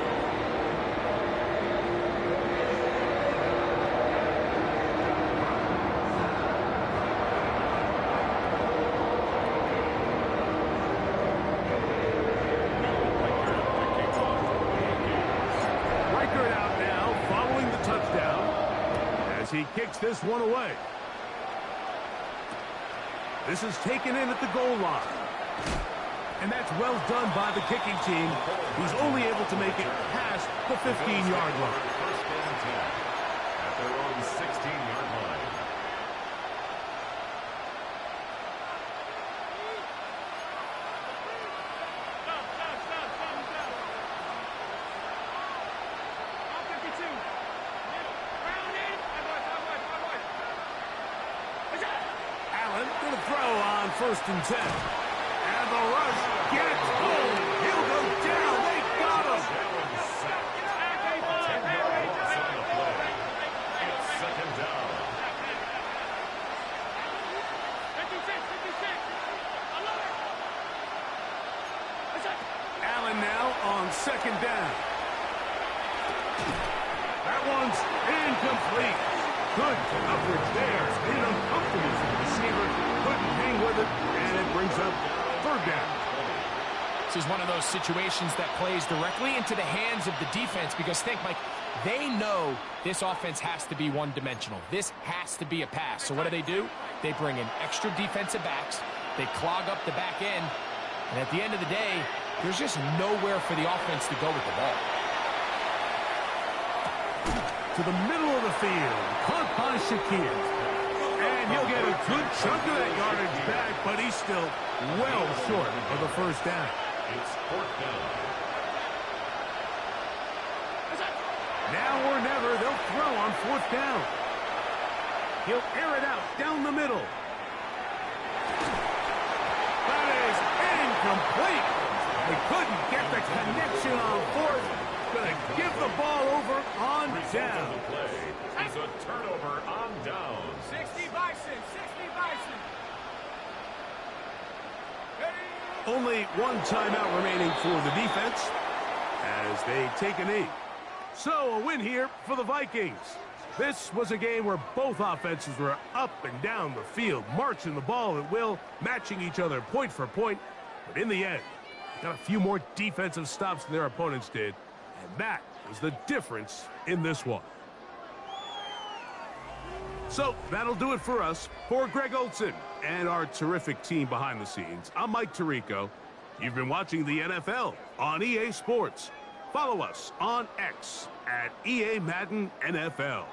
Reichert out now following the touchdown as he kicks this one away. This is taken in at the goal line. And that's well done by the kicking team. He's only able to make it past the 15-yard line. First and 10 at their own 16-yard line. All 52. Round in. Onward. Allen going to throw on first and 10. And the rush gets home. He'll go down. They got him. 10-yard loss on the play. It's second down. 56. I love it. Allen now on second down. That one's incomplete. Good coverage there. Been uncomfortable for the receiver. Couldn't hang with it. And it brings up third down. This is one of those situations that plays directly into the hands of the defense because think, Mike, they know this offense has to be one-dimensional. This has to be a pass. So what do? They bring in extra defensive backs. They clog up the back end. And at the end of the day, there's just nowhere for the offense to go with the ball. To the middle of the field. Caught by Shakir. And he'll get a good chunk of that yardage back, but he's still well short of the first down. It's fourth down. Now or never, they'll throw on fourth down. He'll air it out down the middle. That is incomplete. They couldn't get the connection on fourth. Going to give the ball over on Result down. of the play is a turnover on downs. 60 Bison. Only one timeout remaining for the defense as they take a knee. So a win here for the Vikings. This was a game where both offenses were up and down the field, marching the ball at will, matching each other point for point. But in the end, got a few more defensive stops than their opponents did. And that was the difference in this one. So that'll do it for us. For Greg Olson and our terrific team behind the scenes, I'm Mike Tirico. You've been watching the NFL on EA Sports. Follow us on X at EA Madden NFL.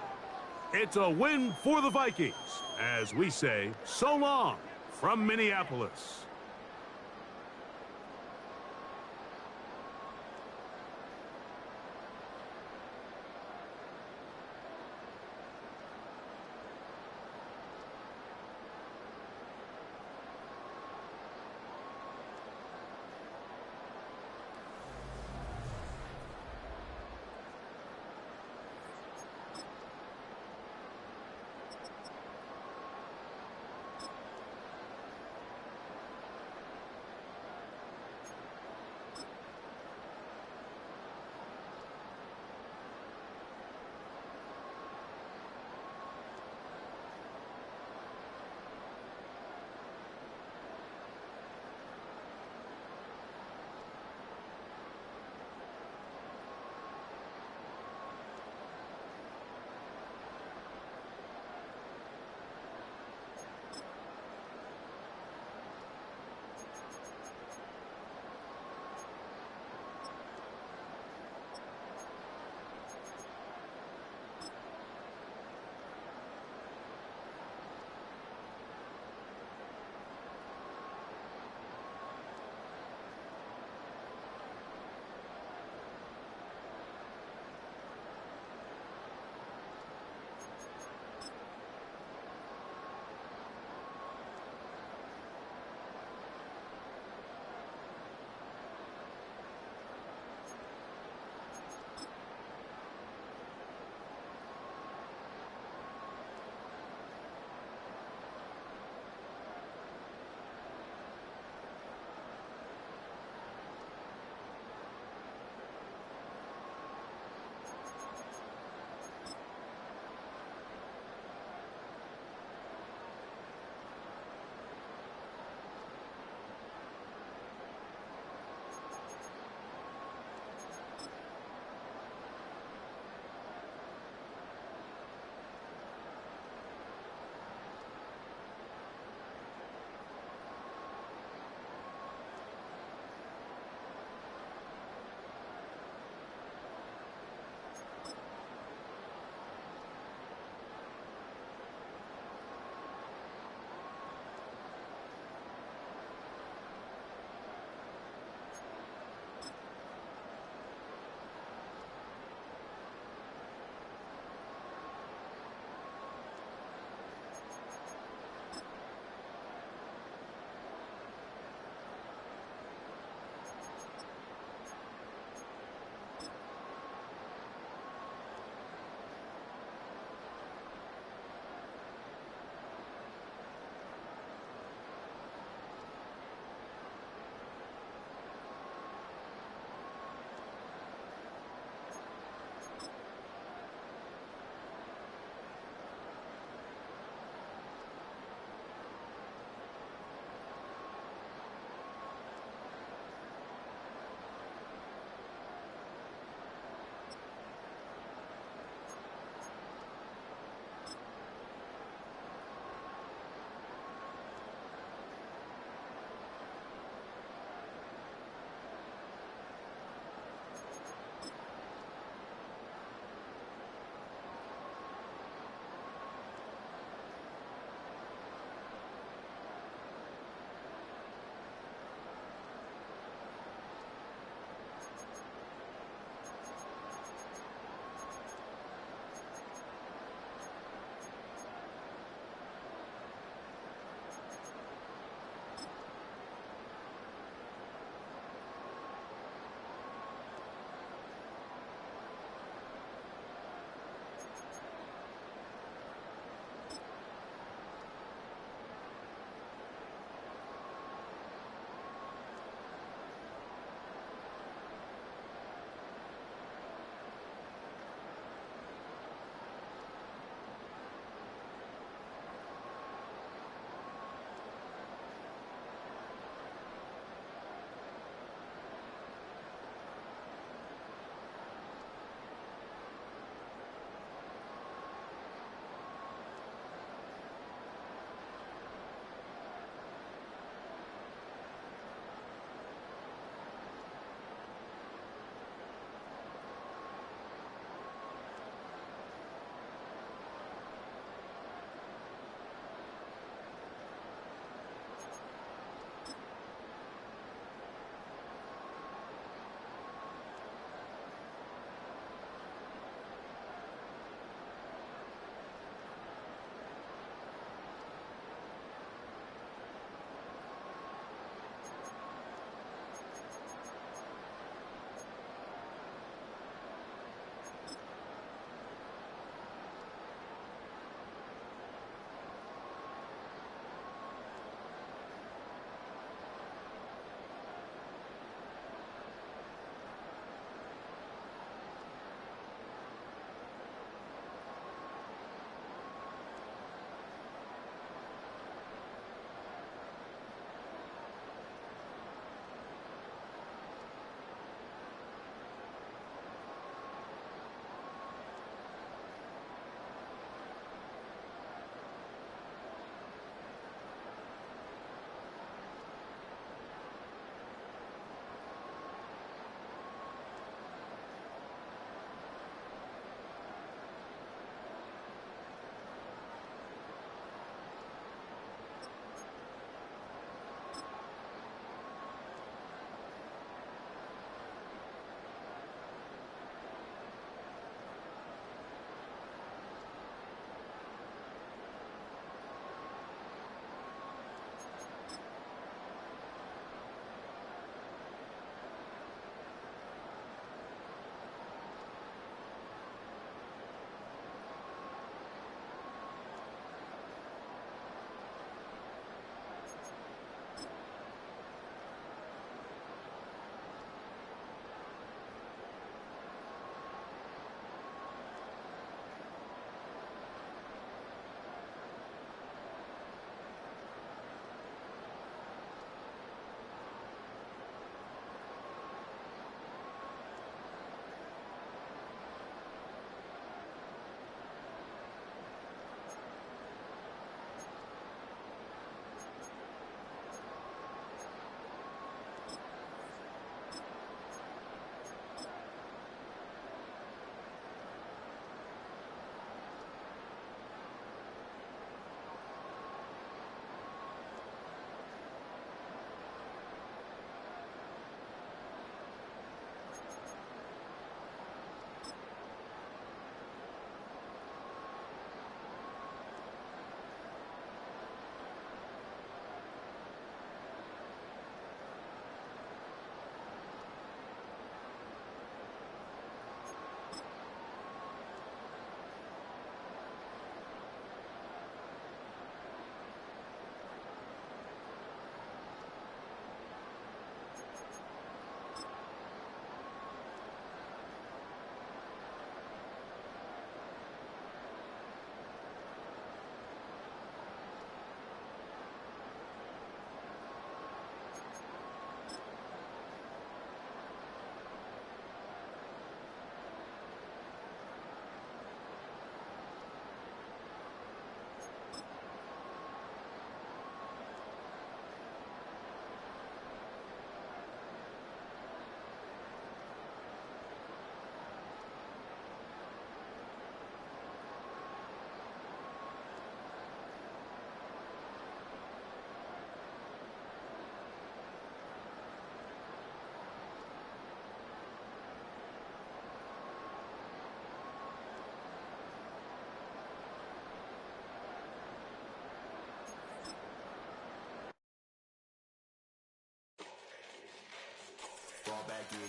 It's a win for the Vikings as we say so long from Minneapolis.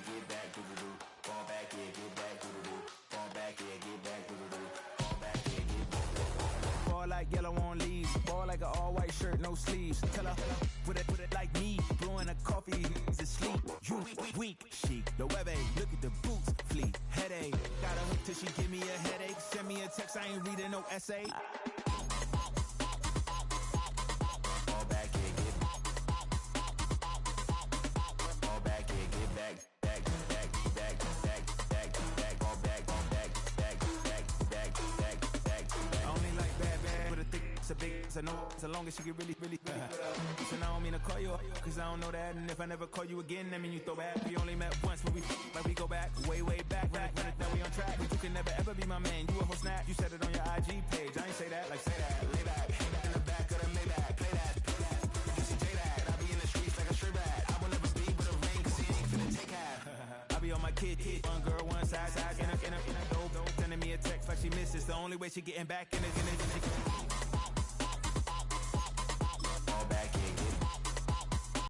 get back, doo-doo-doo. Fall back, yeah, get back, doo-doo-doo. Fall back, yeah, get back, doo-doo-doo. Fall back, yeah, get back. Ball like yellow on leaves. Ball like an all-white shirt, no sleeves. Tell her, put it like me. Blowing a coffee, he's asleep. You weak, chic. The webby, look at the boots, fleet. Headache, got a hook till she give me a headache. Send me a text, I ain't reading no essay. Fall back, yeah, get back. Fall back, yeah, get back. Back, back, back, back, back, back. Fall back, back, back, back, back, back, back. I only like bad, but a thick, it's a big, it's a no, as long as she get really. Listen, I don't mean to call you up, cause I don't know that. And if I never call you again, that mean you throw back. We only met once, but we go back, way back. Run it down, we on track. But you can never ever be my man. You a whole snap, you said it on your IG page. I ain't say that, like say that. Lay back, hang back in the back of the Maybach. Play that. You see J that, I be in the streets like a stray rat. I will never be with a ring, cause he ain't finna take half. I be on my kid, one girl, one side, in a dope. Sending me a text like she misses. The only way she getting back in it.